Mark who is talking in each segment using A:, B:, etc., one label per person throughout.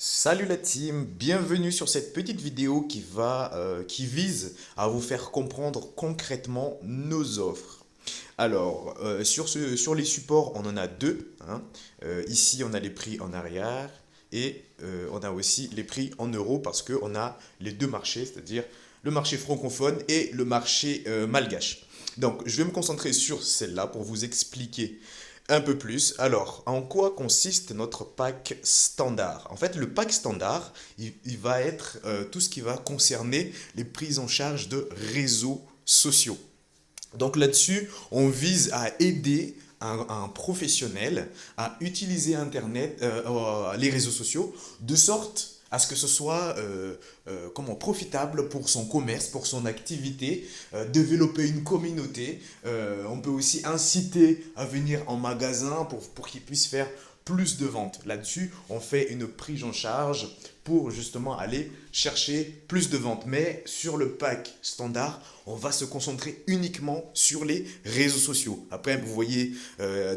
A: Salut la team, bienvenue sur cette petite vidéo qui vise à vous faire comprendre concrètement nos offres. Alors, sur les supports, on en a deux, hein. Ici, on a les prix en arrière et on a aussi les prix en euros parce qu'on a les deux marchés, c'est-à-dire le marché francophone et le marché malgache. Donc, je vais me concentrer sur celle-là pour vous expliquer un peu plus. Alors, en quoi consiste notre pack standard? En fait, le pack standard, il va être tout ce qui va concerner les prises en charge de réseaux sociaux. Donc là-dessus, on vise à aider un professionnel à utiliser Internet, les réseaux sociaux, de sorte à ce que ce soit comment, profitable pour son commerce, pour son activité, développer une communauté. On peut aussi inciter à venir en magasin pour qu'il puisse faire plus de ventes. Là-dessus, on fait une prise en charge pour justement aller chercher plus de ventes. Mais sur le pack standard, on va se concentrer uniquement sur les réseaux sociaux. Après, vous voyez,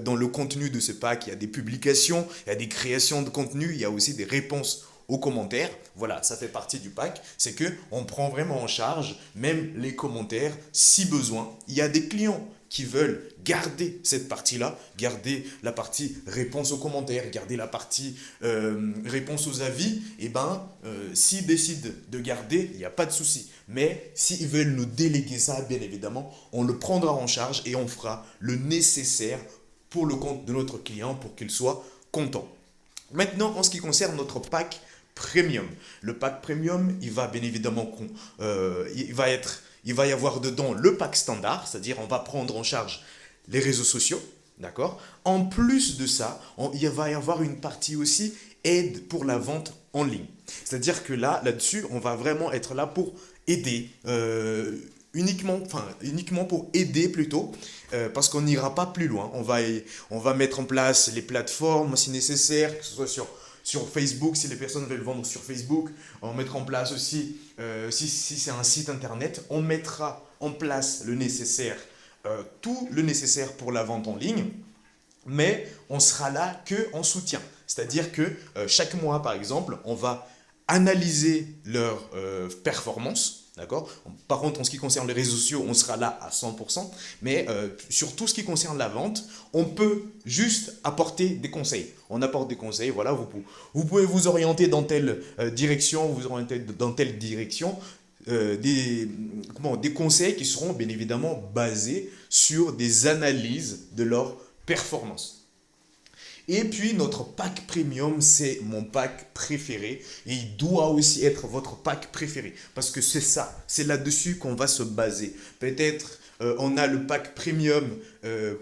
A: dans le contenu de ce pack, il y a des publications, il y a des créations de contenu, il y a aussi des réponses aux commentaires. Voilà, ça fait partie du pack. C'est que on prend vraiment en charge même les commentaires si besoin. Il y a des clients qui veulent garder cette partie-là, garder la partie réponse aux commentaires, garder la partie réponse aux avis, et ben, s'ils décident de garder, il n'y a pas de souci. Mais s'ils veulent nous déléguer ça, bien évidemment, on le prendra en charge et on fera le nécessaire pour le compte de notre client pour qu'il soit content. Maintenant, en ce qui concerne notre pack premium, le pack premium, il va bien évidemment, il va y avoir dedans le pack standard, c'est-à-dire on va prendre en charge les réseaux sociaux, d'accord? En plus de ça, il va y avoir une partie aussi aide pour la vente en ligne. C'est-à-dire que là-dessus, on va vraiment être là pour aider, uniquement pour aider plutôt, parce qu'on n'ira pas plus loin. On va mettre en place les plateformes si nécessaire, que ce soit sur Facebook, si les personnes veulent vendre sur Facebook. On mettra en place aussi, si c'est un site internet, on mettra en place le nécessaire, tout le nécessaire pour la vente en ligne, mais on sera là que en soutien. C'est-à-dire que chaque mois, par exemple, on va analyser leur performance. D'accord? Par contre, en ce qui concerne les réseaux sociaux, on sera là à 100%. Mais sur tout ce qui concerne la vente, on peut juste apporter des conseils. On apporte des conseils, voilà, vous pouvez vous orienter dans telle direction, vous orienter dans telle direction. Des conseils qui seront bien évidemment basés sur des analyses de leur performance. Et puis notre pack premium, c'est mon pack préféré et il doit aussi être votre pack préféré parce que c'est ça, c'est là-dessus qu'on va se baser. Peut-être on a le pack premium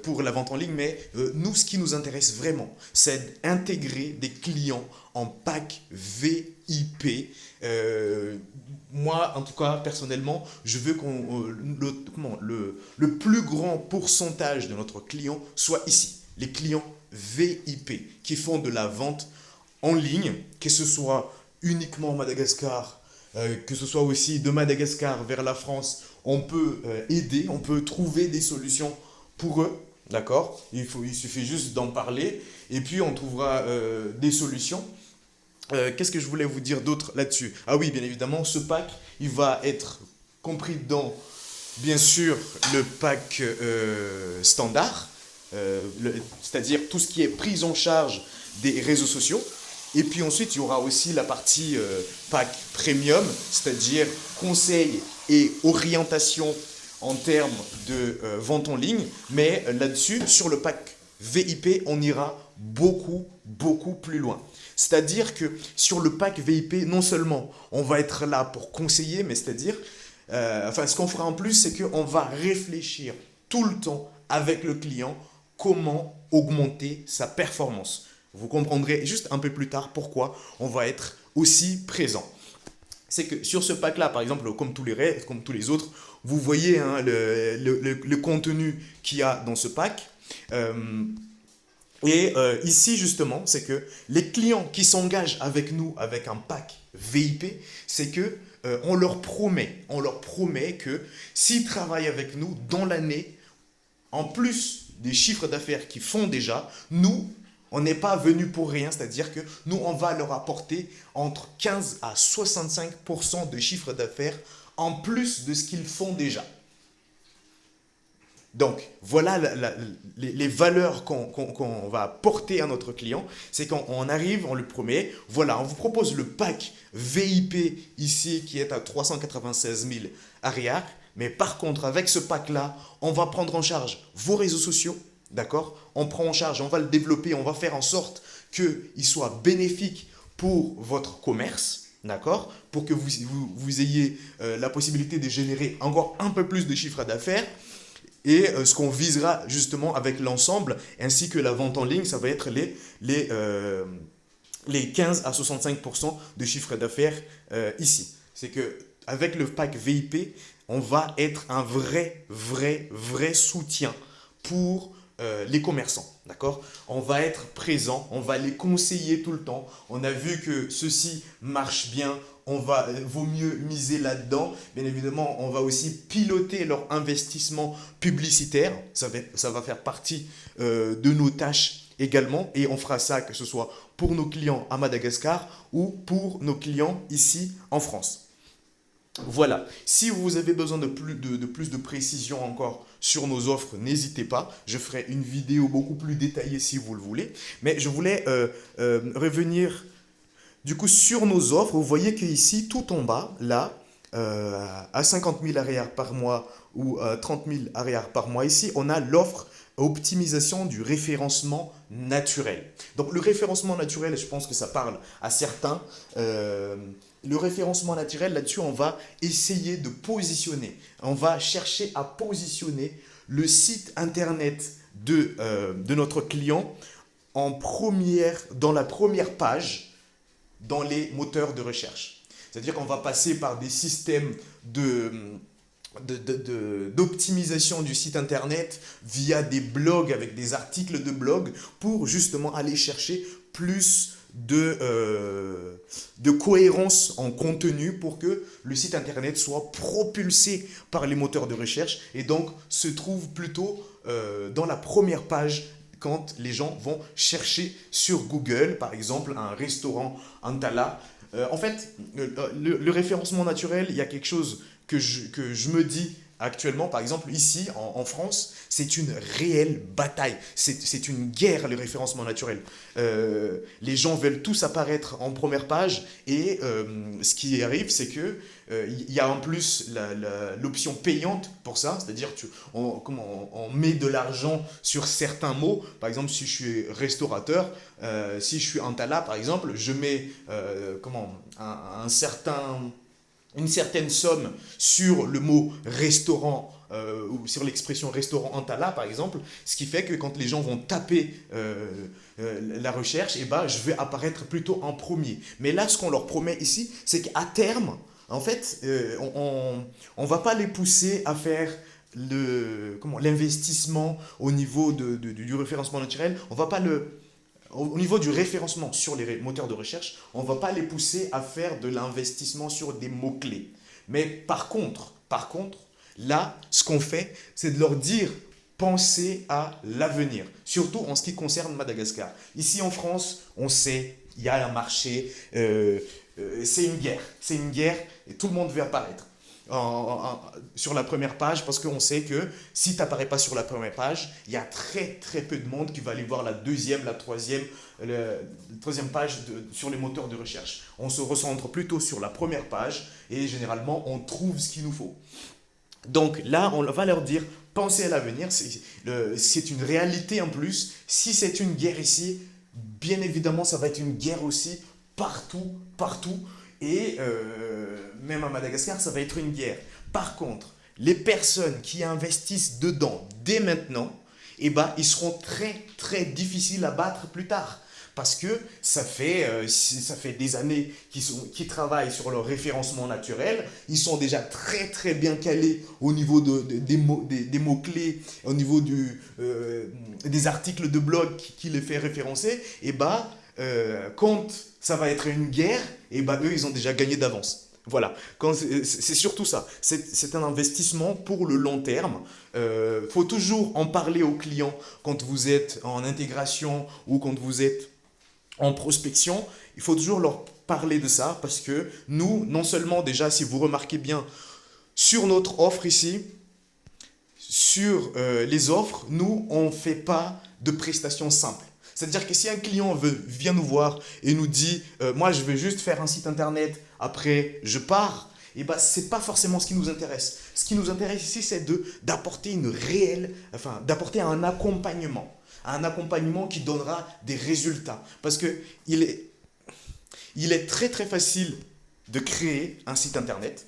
A: pour la vente en ligne, mais nous, ce qui nous intéresse vraiment, c'est d'intégrer des clients en pack VIP. Moi, en tout cas, personnellement, je veux le plus grand pourcentage de notre client soit ici. Les clients VIP qui font de la vente en ligne, que ce soit uniquement Madagascar, que ce soit aussi de Madagascar vers la France, on peut aider, on peut trouver des solutions pour eux, d'accord? Il suffit juste d'en parler et puis on trouvera des solutions. Qu'est-ce que je voulais vous dire d'autre là-dessus? Ah oui, bien évidemment, ce pack, il va être compris dans, bien sûr, le pack standard, c'est-à-dire tout ce qui est prise en charge des réseaux sociaux. Et puis ensuite, il y aura aussi la partie pack premium, c'est-à-dire conseils et orientation en termes de vente en ligne. Mais là-dessus, sur le pack VIP, on ira beaucoup plus loin. C'est-à-dire que sur le pack VIP, non seulement on va être là pour conseiller, mais c'est-à-dire, ce qu'on fera en plus, c'est qu'on va réfléchir tout le temps avec le client comment augmenter sa performance. Vous comprendrez juste un peu plus tard pourquoi on va être aussi présent. C'est que sur ce pack-là, par exemple, comme tous les autres, vous voyez hein, le contenu qu'il y a dans ce pack. Ici, justement, c'est que les clients qui s'engagent avec nous avec un pack VIP, c'est que on leur promet que s'ils travaillent avec nous dans l'année, en plus des chiffres d'affaires qu'ils font déjà, nous, On n'est pas venu pour rien, c'est-à-dire que nous, on va leur apporter entre 15 à 65% de chiffre d'affaires en plus de ce qu'ils font déjà. Donc, voilà les valeurs qu'on va apporter à notre client. C'est quand on arrive, on le promet. Voilà, on vous propose le pack VIP ici qui est à 396 000 arrière. Mais par contre, avec ce pack-là, on va prendre en charge vos réseaux sociaux. D'accord? On prend en charge, on va le développer, on va faire en sorte qu'il soit bénéfique pour votre commerce. D'accord? Pour que vous ayez la possibilité de générer encore un peu plus de chiffre d'affaires. Et ce qu'on visera justement avec l'ensemble, ainsi que la vente en ligne, ça va être les 15 à 65% de chiffre d'affaires ici. C'est qu'avec le pack VIP, on va être un vrai soutien pour les commerçants. D'accord? On va être présent, on va les conseiller tout le temps. On a vu que ceci marche bien, vaut mieux miser là-dedans. Bien évidemment, on va aussi piloter leur investissement publicitaire. Ça va faire partie de nos tâches également. Et on fera ça que ce soit pour nos clients à Madagascar ou pour nos clients ici en France. Voilà, si vous avez besoin de plus de précision encore sur nos offres, n'hésitez pas. Je ferai une vidéo beaucoup plus détaillée si vous le voulez. Mais je voulais revenir du coup sur nos offres. Vous voyez qu'ici, tout en bas, là, à 50 000 arrières par mois ou 30 000 arrières par mois, ici, on a l'offre optimisation du référencement naturel. Donc le référencement naturel, je pense que ça parle à certains. Le référencement naturel, là-dessus, on va essayer de positionner. On va chercher à positionner le site internet de notre client dans la première page dans les moteurs de recherche. C'est-à-dire qu'on va passer par des systèmes d'optimisation du site internet via des blogs avec des articles de blog pour justement aller chercher plus de cohérence en contenu pour que le site internet soit propulsé par les moteurs de recherche et donc se trouve plutôt dans la première page quand les gens vont chercher sur Google, par exemple, un restaurant Antala. En fait, le référencement naturel, il y a quelque chose que je me dis actuellement, par exemple, ici, en France, c'est une réelle bataille. C'est une guerre, le référencement naturel. Les gens veulent tous apparaître en première page et ce qui arrive, c'est que il y a en plus l'option payante pour ça, c'est-à-dire on met de l'argent sur certains mots. Par exemple, si je suis restaurateur, si je suis Antala, par exemple, je mets une certaine somme sur le mot restaurant ou sur l'expression restaurant Antala par exemple, ce qui fait que quand les gens vont taper la recherche, je vais apparaître plutôt en premier. Mais là, ce qu'on leur promet ici, c'est qu'à terme, en fait, on ne va pas les pousser à faire l'investissement au niveau du référencement naturel. On va pas au niveau du référencement sur les moteurs de recherche, on ne va pas les pousser à faire de l'investissement sur des mots-clés. Mais par contre, là, ce qu'on fait, c'est de leur dire, pensez à l'avenir, surtout en ce qui concerne Madagascar. Ici en France, on sait, il y a un marché, c'est une guerre et tout le monde veut apparaître sur la première page parce qu'on sait que si tu n'apparais pas sur la première page, il y a très peu de monde qui va aller voir la deuxième, la troisième page sur les moteurs de recherche. On se recentre plutôt sur la première page et généralement on trouve ce qu'il nous faut. Donc là, on va leur dire, pensez à l'avenir, c'est une réalité en plus. Si c'est une guerre ici, bien évidemment, ça va être une guerre aussi partout. Et même à Madagascar, ça va être une guerre. Par contre, les personnes qui investissent dedans dès maintenant, ils seront très difficiles à battre plus tard. Parce que ça fait des années qu'ils travaillent sur leur référencement naturel. Ils sont déjà très bien calés au niveau des mots-clés, au niveau des articles de blog qui les fait référencer. Quand ça va être une guerre, eux, ils ont déjà gagné d'avance. Voilà, c'est surtout ça. C'est un investissement pour le long terme. Faut toujours en parler aux clients quand vous êtes en intégration ou quand vous êtes en prospection. Il faut toujours leur parler de ça parce que nous, non seulement déjà, si vous remarquez bien, sur notre offre ici, sur les offres, nous, on ne fait pas de prestations simples. C'est-à-dire que si un client vient nous voir et nous dit moi, je veux juste faire un site internet, après je pars, et ben, ce n'est pas forcément ce qui nous intéresse. Ce qui nous intéresse ici, c'est d'apporter d'apporter un accompagnement qui donnera des résultats. Parce que il est très très facile de créer un site internet.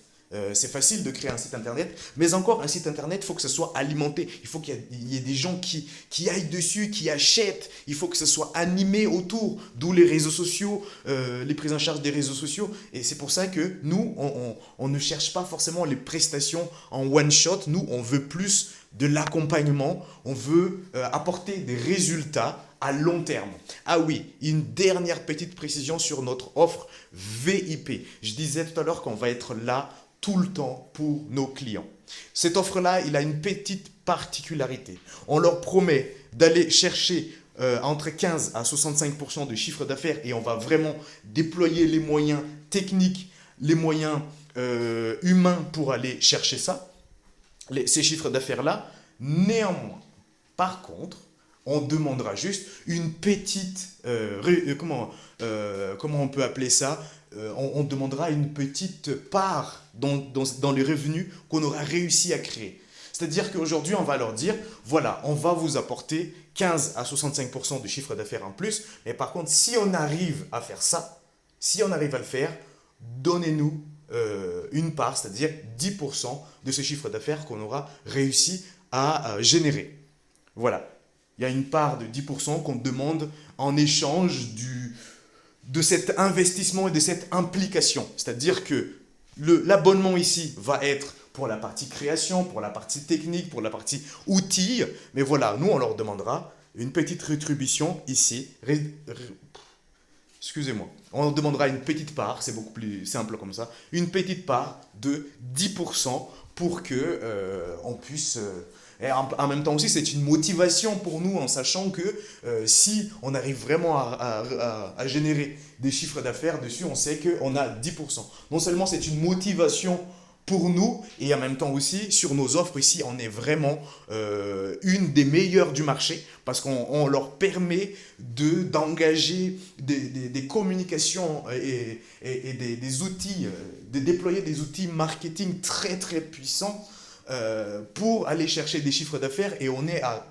A: C'est facile de créer un site internet, mais encore un site internet, il faut que ce soit alimenté. Il faut qu'il y ait des gens qui aillent dessus, qui achètent. Il faut que ce soit animé autour, d'où les réseaux sociaux, les prises en charge des réseaux sociaux. Et c'est pour ça que nous, on ne cherche pas forcément les prestations en one shot. Nous, on veut plus de l'accompagnement. On veut apporter des résultats à long terme. Ah oui, une dernière petite précision sur notre offre VIP. Je disais tout à l'heure qu'on va être là tout le temps pour nos clients. Cette offre-là, il a une petite particularité. On leur promet d'aller chercher entre 15 à 65% de chiffre d'affaires et on va vraiment déployer les moyens techniques, les moyens humains pour aller chercher ça, ces chiffres d'affaires-là. Néanmoins, par contre, on demandera juste une petite, comment on peut appeler ça, on demandera une petite part dans les revenus qu'on aura réussi à créer. C'est-à-dire qu'aujourd'hui, on va leur dire, voilà, on va vous apporter 15 à 65% de chiffre d'affaires en plus, mais par contre, si on arrive à faire ça, si on arrive à le faire, donnez-nous une part, c'est-à-dire 10% de ce chiffre d'affaires qu'on aura réussi à générer. Voilà. Il y a une part de 10% qu'on demande en échange de cet investissement et de cette implication. C'est-à-dire que l'abonnement ici va être pour la partie création, pour la partie technique, pour la partie outils. Mais voilà, nous, on leur demandera une petite rétribution ici. Excusez-moi. On leur demandera une petite part, c'est beaucoup plus simple comme ça, une petite part de 10% pour que on puisse... et en même temps aussi, c'est une motivation pour nous en sachant que si on arrive vraiment à générer des chiffres d'affaires dessus, on sait qu'on a 10%. Non seulement c'est une motivation pour nous et en même temps aussi sur nos offres ici, on est vraiment une des meilleures du marché parce qu'on leur permet d'engager des communications et des outils, de déployer des outils marketing très très puissants pour aller chercher des chiffres d'affaires et on est à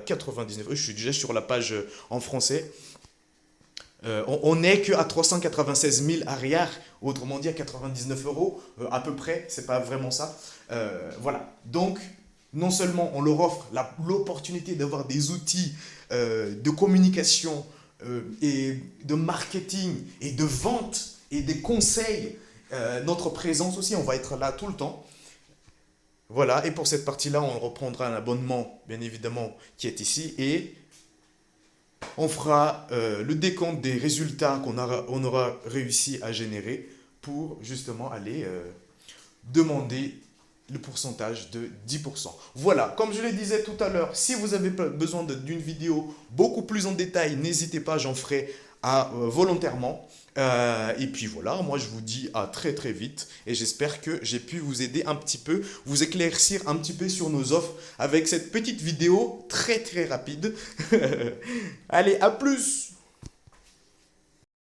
A: 99. Je suis déjà sur la page en français. On n'est qu'à 396 000 arrière, autrement dit à 99 euros à peu près, c'est pas vraiment ça. Voilà, donc non seulement on leur offre l'opportunité d'avoir des outils de communication et de marketing et de vente et des conseils, notre présence aussi, on va être là tout le temps. Voilà, et pour cette partie-là, on reprendra un abonnement, bien évidemment, qui est ici, et on fera le décompte des résultats on aura réussi à générer pour justement aller demander le pourcentage de 10%. Voilà, comme je le disais tout à l'heure, si vous avez besoin d'une vidéo beaucoup plus en détail, n'hésitez pas, j'en ferai volontairement. Et puis voilà, moi je vous dis à très très vite et j'espère que j'ai pu vous aider un petit peu, vous éclaircir un petit peu sur nos offres avec cette petite vidéo très très rapide. Allez, à plus!